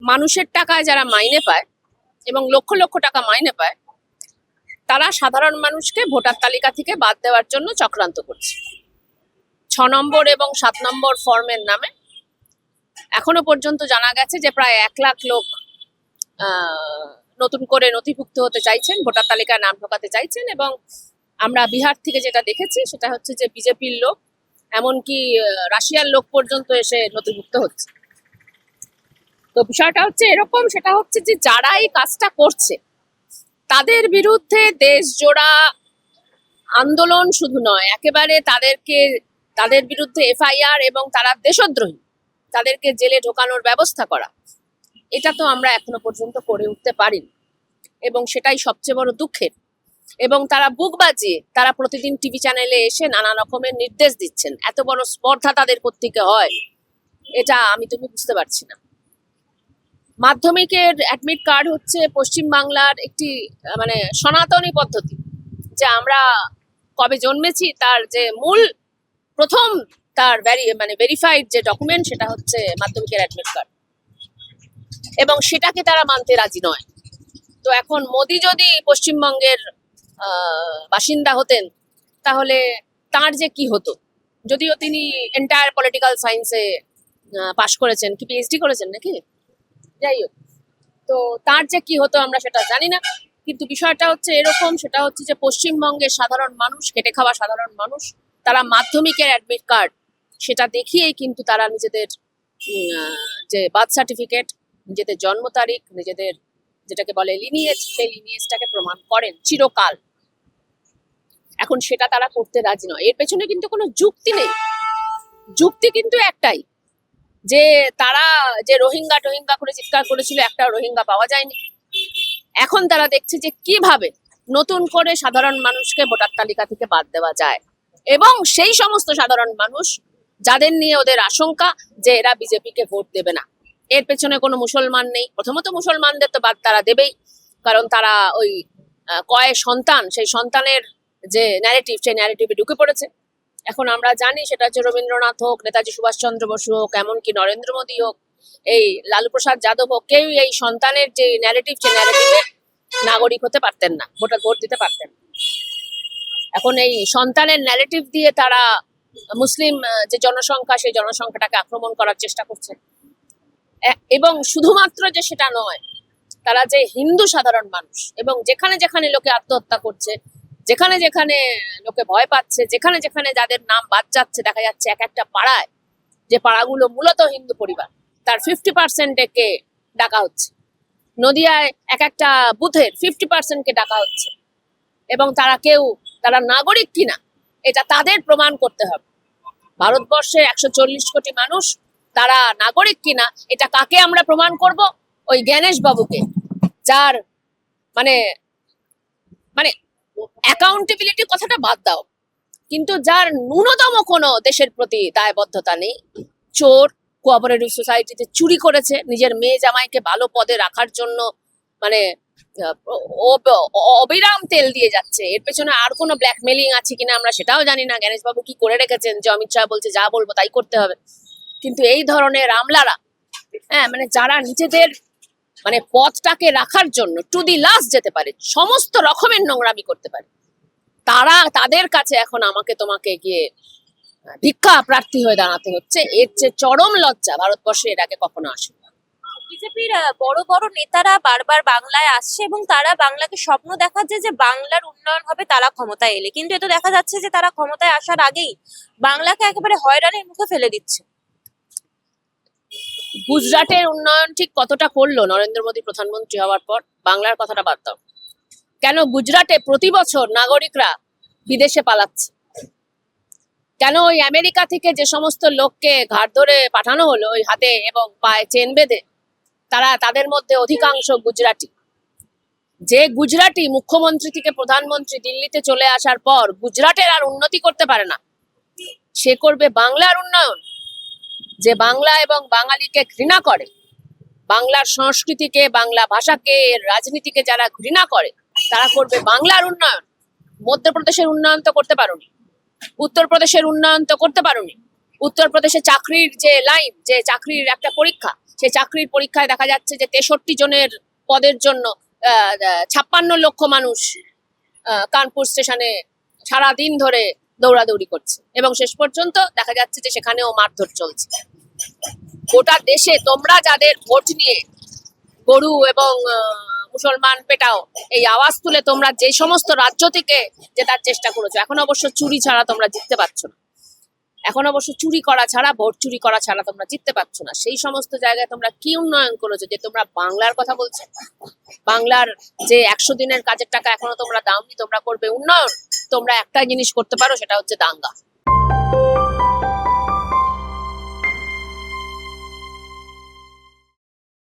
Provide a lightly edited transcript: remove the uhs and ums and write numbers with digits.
মানুষের টাকায় যারা মাইনে পায় এবং লক্ষ লক্ষ টাকা মাইনে পায়, তারা সাধারণ মানুষকে ভোটার তালিকা থেকে বাদ দেওয়ার জন্য চক্রান্ত করছে। 6 নম্বর এবং 7 নম্বর ফর্মের নামে এখনো পর্যন্ত জানা গেছে যে প্রায় 1 লাখ লোক নতুন করে নথিভুক্ত হতে চাইছেন, ভোটার তালিকায় নাম ঢোকাতে চাইছেন। এবং আমরা বিহার থেকে যেটা দেখেছি সেটা হচ্ছে যে বিজেপির লোক, এমনকি রাশিয়ার লোক পর্যন্ত এসে নথিভুক্ত হচ্ছে। তো বিষয়টা হচ্ছে এরকম, সেটা হচ্ছে যে যারা এই কাজটা করছে তাদের বিরুদ্ধে দেশ জোড়া আন্দোলন শুধু নয়, একেবারে তাদের বিরুদ্ধে এফআইআর এবং তারা দেশদ্রোহী, তাদেরকে জেলে ঢোকানোর ব্যবস্থা করা, এটা তো আমরা এখনো পর্যন্ত করে উঠতে পারিনি। এবং সেটাই সবচেয়ে বড় দুঃখের। এবং তারা বুক বাজিয়ে তারা প্রতিদিন টিভি চ্যানেলে এসে নানা রকমের নির্দেশ দিচ্ছেন। এত বড় স্পর্ধা তাদের কোত্থেকে হয়, এটা তুমি বুঝতে পারছি না। মাধ্যমিকের অ্যাডমিট কার্ড হচ্ছে পশ্চিমবাংলার একটি মানে সনাতনী পদ্ধতি, যে আমরা কবে জন্মেছি তার যে মূল প্রথম তার ভেরিফাইড যে ডকুমেন্ট, সেটা হচ্ছে মাধ্যমিকের অ্যাডমিট কার্ড, এবং সেটাকে তারা মানতে রাজি নয়। তো এখন মোদি যদি পশ্চিমবঙ্গের বাসিন্দা হতেন তাহলে তার যে কি হতো, যদিও তিনি এন্টায়ার পলিটিক্যাল সায়েন্সে পাশ করেছেন, কি পিএইচডি করেছেন নাকি, যাই হোক, তো তার যে কি হতো আমরা সেটা জানি না। কিন্তু বিষয়টা হচ্ছে এরকম, সেটা হচ্ছে যে পশ্চিমবঙ্গের সাধারণ মানুষ, খেটে খাওয়া সাধারণ মানুষ, তারা মাধ্যমিকের অ্যাডমিট কার্ড সেটা দেখিয়েই কিন্তু তারা নিজেদের যে বার্থ সার্টিফিকেট, নিজেদের জন্ম তারিখ, নিজেদের যেটাকে বলে লিনিয়েজ, সেই লিনিয়েজটাকে প্রমাণ করেন চিরকাল। এখন সেটা তারা করতে রাজি নয়। এর পেছনে কিন্তু কোনো যুক্তি নেই। যুক্তি কিন্তু একটাই, যে তারা যে রোহিঙ্গা করে চিৎকার করেছিল, একটা রোহিঙ্গা পাওয়া যায়নি। এখন তারা দেখছে যে কিভাবে নতুন করে সাধারণ মানুষকে ভোটার তালিকা থেকে বাদ দেওয়া যায়, এবং সেই সমস্ত সাধারণ মানুষ যাদের নিয়ে ওদের আশঙ্কা যে এরা বিজেপিকে ভোট দেবে না, এর পেছনে কোনো মুসলমান নেই। প্রথমত মুসলমানদের তো বাদ তারা দেবেই, কারণ তারা ওই কয় সন্তান, সেই সন্তানের যে ন্যারেটিভ, সেই ন্যারেটিভে ঢুকে পড়েছে। এখন আমরা জানি সেটা হচ্ছে রবীন্দ্রনাথ হোক, নেতাজি সুভাষচন্দ্র বসু হোক, এমনকি নরেন্দ্র মোদী হোক, এই লালু প্রসাদ যাদব হোক, কেউ এই সন্তানের যে ন্যারেটিভ, সেই ন্যারেটিভে নাগরিক হতে পারতেন না, ভোট দিতে পারতেন। এখন এই সন্তানের ন্যারেটিভ দিয়ে তারা মুসলিম যে জনসংখ্যা, সেই জনসংখ্যাটাকে আক্রমণ করার চেষ্টা করছে। এবং শুধুমাত্র যে সেটা নয়, তারা যে হিন্দু সাধারণ মানুষ, এবং যেখানে যেখানে লোকে আত্মহত্যা করছে, যেখানে যেখানে লোকে ভয় পাচ্ছে, যেখানে যেখানে যাদের নাম বাদ যাচ্ছে, দেখা যাচ্ছে এক একটা পাড়ায়, যে পাড়াগুলো মূলত হিন্দু পরিবার, তার 50%কে ডাকা হচ্ছে। নদিয়ায় এক একটা বুথের 50%কে ডাকা হচ্ছে, এবং তারা নাগরিক কিনা এটা তাদের প্রমাণ করতে হবে। ভারতবর্ষে 140 কোটি মানুষ, তারা নাগরিক কিনা এটা কাকে আমরা প্রমাণ করব? ওই জ্ঞানেশ বাবুকে, যার মানে মানে অ্যাকাউন্টেবিলিটি কথাটা বাদ দাও, কিন্তু যার ন্যূনতম কোনো দেশের প্রতি দায়বদ্ধতা নেই। চোর, কোঅপারেটিভ সোসাইটিতে চুরি করেছে নিজের মেয়ে জামাইকে ভালো পদে রাখার জন্য, মানে অবিরাম তেল দিয়ে যাচ্ছে। এর পেছনে আর কোনো ব্ল্যাকমেলিং আছে কিনা আমরা সেটাও জানি না। জ্ঞানেশবাবু কি করে রেখেছেন যে অমিত শাহ বলছে যা বলবো তাই করতে হবে। কিন্তু এই ধরনের আমলারা, মানে যারা নিজেদের পথটাকে রাখার জন্য টু দি লাস্ট যেতে পারে, সমস্ত রকমের নোংরামি করতে পারে, তাদের কাছে এখন আমাকে তোমাকে গিয়ে ভিক্ষা প্রার্থী হয়ে দাঁড়াতে হচ্ছে। এর চেয়ে চরম লজ্জা ভারতবর্ষে এর আগে কখনো আসে। বিজেপির বড় বড় নেতারা বারবার বাংলায় আসছে এবং তারা বাংলাকে স্বপ্ন দেখাচ্ছে যে বাংলার উন্নয়ন হবে তারা ক্ষমতায় এলে, কিন্তু এতো দেখা যাচ্ছে যে তারা ক্ষমতায় আসার আগেই বাংলাকে একেবারে হয়রানির মুখে ফেলে দিচ্ছে। গুজরাটের উন্নয়ন ঠিক কতটা করলো নরেন্দ্র মোদী প্রধানমন্ত্রী হওয়ার পর? বাংলার কথাটা বাদ দাও, কেন গুজরাটে প্রতি বছর নাগরিকরা বিদেশে পালাচ্ছে? কেন ওই আমেরিকা থেকে যে সমস্ত লোককে ঘাট ধরে পাঠানো হলো, ওই হাতে এবং পায়ে চেন বেঁধে, তাদের মধ্যে অধিকাংশ গুজরাটি। যে গুজরাটি মুখ্যমন্ত্রী থেকে প্রধানমন্ত্রী দিল্লিতে চলে আসার পর গুজরাটের আর উন্নতি করতে পারে না, সে করবে বাংলার উন্নয়ন? যে বাংলা এবং বাঙালিকে ঘৃণা করে, বাংলার সংস্কৃতিকে, বাংলা ভাষাকে, রাজনীতিকে যারা ঘৃণা করে, তারা করবে বাংলার উন্নয়ন। মধ্যপ্রদেশের উন্নয়ন তো করতে পারোনি, উত্তরপ্রদেশের উন্নয়ন তো করতে পারোনি। উত্তরপ্রদেশে চাকরির যে লাইন, যে চাকরির একটা পরীক্ষা, সেই চাকরির পরীক্ষায় দেখা যাচ্ছে যে 63 জনের পদের জন্য 56 লক্ষ মানুষ কানপুর স্টেশনে সারাদিন ধরে দৌড়াদৌড়ি করছে এবং শেষ পর্যন্ত দেখা যাচ্ছে যে সেখানেও মারধর চলছে। গোটা দেশে তোমরা যাদের ভোট নিয়ে গরু এবং মুসলমান পেটাও এই আওয়াজ তুলে তোমরা যে সমস্ত রাজ্য থেকে জেতার চেষ্টা করেছো, এখন অবশ্য চুরি ছাড়া তোমরা জিততে পারছো না, এখন অবশ্য চুরি করা ছাড়া, ভোট চুরি করা ছাড়া তোমরা জিততে পারছো না। সেই সমস্ত জায়গায় তোমরা কি উন্নয়ন করেছো যে তোমরা বাংলার কথা বলছো? বাংলার যে 100 দিনের কাজের টাকা এখনো তোমরা দাওনি, তোমরা করবে উন্নয়ন? তোমরা একটা জিনিস করতে পারো, সেটা হচ্ছে দাঙ্গা।